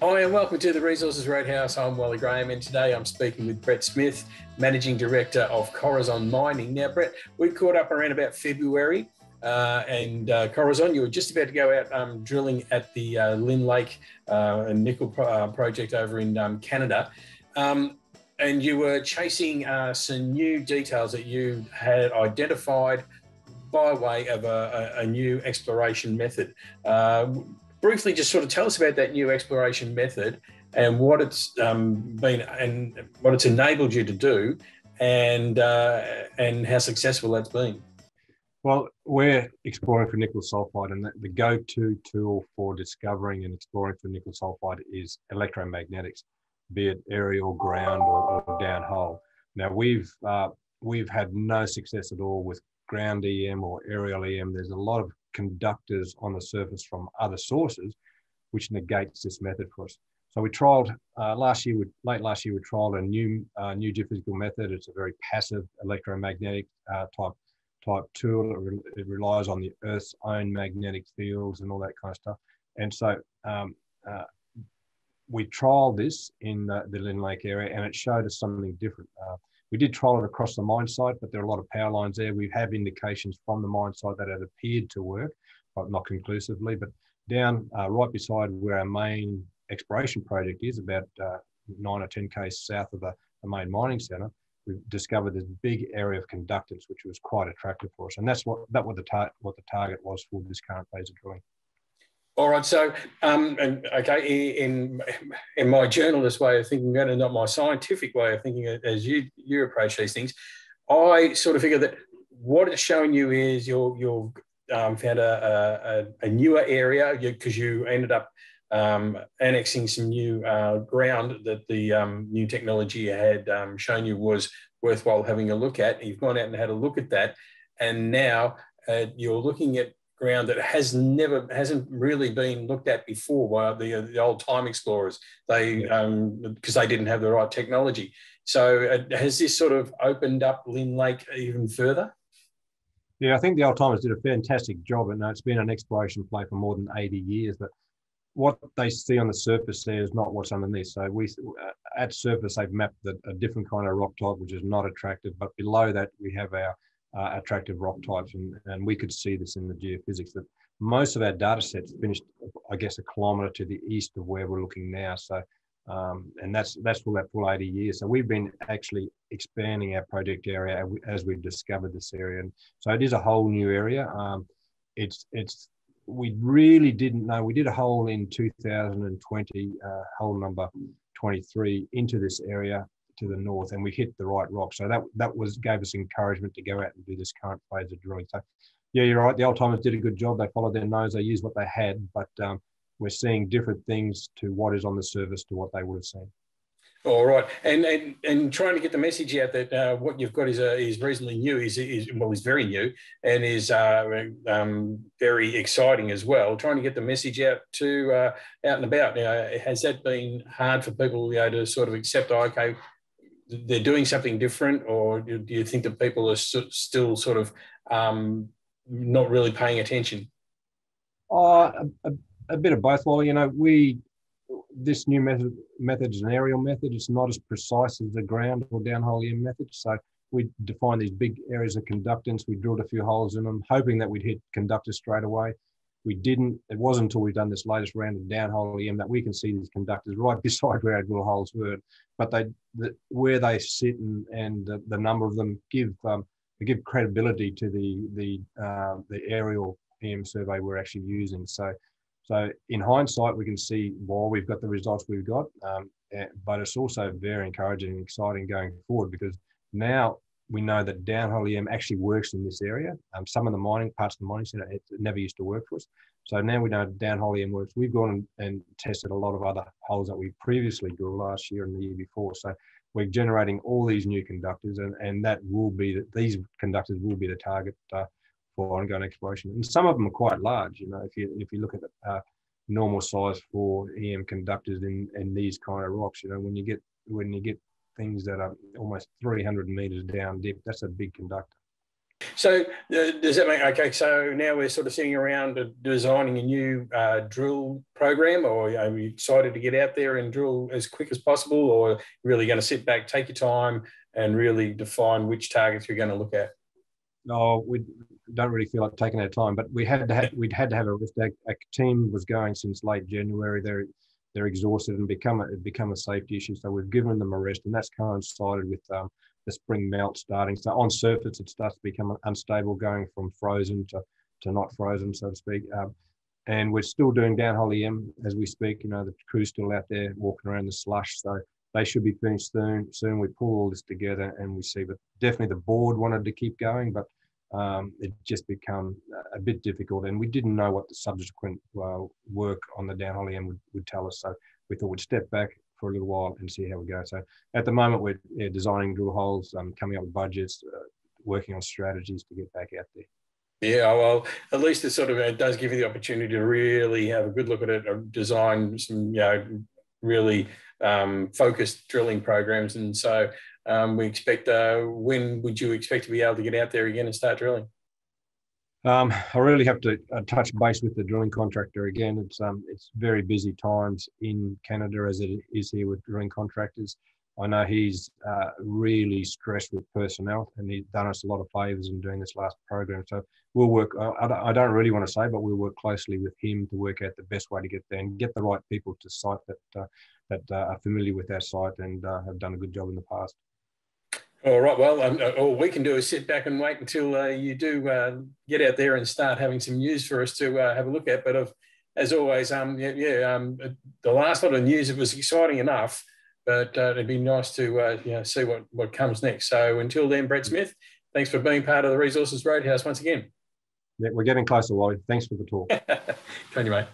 Hi and welcome to the Resources Roadhouse. I'm Wally Graham and today I'm speaking with Brett Smith, Managing Director of Corazon Mining. Now, Brett, we caught up around about February and Corazon, you were just about to go out drilling at the Lynn Lake nickel project over in Canada. And you were chasing some new details that you had identified by way of a new exploration method. Briefly, just sort of tell us about that new exploration method and what it's been and what it's enabled you to do, and how successful that's been. Well, we're exploring for nickel sulfide, and the go-to tool for discovering and exploring for nickel sulfide is electromagnetics, be it aerial, ground, or downhole. Now, we've had no success at all with ground EM or aerial EM. There's a lot of conductors on the surface from other sources, which negates this method for us. So we trialed late last year. We trialed a new geophysical method. It's a very passive electromagnetic type tool. It relies on the Earth's own magnetic fields and all that kind of stuff. And so we trialed this in the Lynn Lake area, and it showed us something different. We did trial it across the mine site, but there are a lot of power lines there. We have indications from the mine site that it appeared to work, but not conclusively. But down right beside where our main exploration project is, about 9 or 10 k's south of the main mining centre, we've discovered this big area of conductance, which was quite attractive for us. And that's what the target was for this current phase of drilling. All right, so okay, in my journalist way of thinking, and not my scientific way of thinking, as you approach these things, I sort of figure that what it's showing you is you've found a newer area because you ended up annexing some new ground that the new technology had shown you was worthwhile having a look at. You've gone out and had a look at that, and now you're looking at ground that hasn't really been looked at before by the old time explorers. They because they didn't have the right technology. So has this sort of opened up Lynn Lake even further? Yeah, I think the old timers did a fantastic job, and it's been an exploration play for more than 80 years. But what they see on the surface there is not what's underneath. So at surface they've mapped a different kind of rock type, which is not attractive. But below that we have our attractive rock types, and we could see this in the geophysics that most of our data sets finished, I guess, a kilometre to the east of where we're looking now. So, and that's for that full 80 years. So we've been actually expanding our project area as we've discovered this area, and so it is a whole new area. We really didn't know. We did a hole in 2020, hole number 23, into this area to the north, and we hit the right rock. So that gave us encouragement to go out and do this current phase of drilling. So yeah, you're right. The old timers did a good job. They followed their nose. They used what they had, but we're seeing different things to what is on the surface to what they would have seen. All right, and trying to get the message out that what you've got is reasonably new, is very new, and is very exciting as well. Trying to get the message out to out and about. Now, has that been hard for people, to sort of accept? Okay, they're doing something different, or do you think that people are still sort of not really paying attention? A bit of both. Well, this new method is an aerial method. It's not as precise as the ground or downhole EM method. So we defined these big areas of conductance. We drilled a few holes in them, hoping that we'd hit conductors straight away. We didn't. It wasn't until we've done this latest round of downhole EM that we can see these conductors right beside where our drill holes were. But where they sit and the number of them give credibility to the aerial EM survey we're actually using. So in hindsight, we can see why we've got the results we've got, but it's also very encouraging and exciting going forward, because now we know that downhole EM actually works in this area. Some of the parts of the mining centre, it never used to work for us. So now we know downhole EM works. We've gone and tested a lot of other holes that we previously drilled last year and the year before. So we're generating all these new conductors, and these conductors will be the target for ongoing exploration. And some of them are quite large. If you look at the normal size for EM conductors in these kind of rocks, when you get things that are almost 300 meters down dip, that's a big conductor. So does that mean, okay, so now we're sort of sitting around designing a new drill program, or are you excited to get out there and drill as quick as possible, or really going to sit back, take your time and really define which targets you're going to look at? No, we don't really feel like taking our time, but we'd had to have a rest. Our team was going since late January. They're exhausted and become a safety issue. So we've given them a rest, and that's coincided with the spring melt starting. So on surface, it starts to become unstable, going from frozen to not frozen, so to speak. And we're still doing downhole EM as we speak. You know, the crew's still out there walking around the slush. So they should be finished soon. We pull all this together and we see, but definitely the board wanted to keep going, but it just become a bit difficult, and we didn't know what the subsequent work on the downhole EM would tell us. So we thought we'd step back for a little while and see how we go. So at the moment, we're designing drill holes, coming up with budgets, working on strategies to get back out there. Yeah, well, at least it does give you the opportunity to really have a good look at it, design some, really focused drilling programs. And so we expect, when would you expect to be able to get out there again and start drilling? I really have to touch base with the drilling contractor again. It's very busy times in Canada as it is here with drilling contractors. I know he's really stressed with personnel, and he's done us a lot of favours in doing this last program. So we'll work, I don't really want to say, but we'll work closely with him to work out the best way to get there and get the right people to site that are familiar with our site and have done a good job in the past. All right. Well, all we can do is sit back and wait until you do get out there and start having some news for us to have a look at. But as always, the last lot of news, it was exciting enough, but it'd be nice to see what comes next. So until then, Brett Smith, thanks for being part of the Resources Roadhouse once again. Yeah, we're getting closer, Wally. Thanks for the talk. Thank you, mate.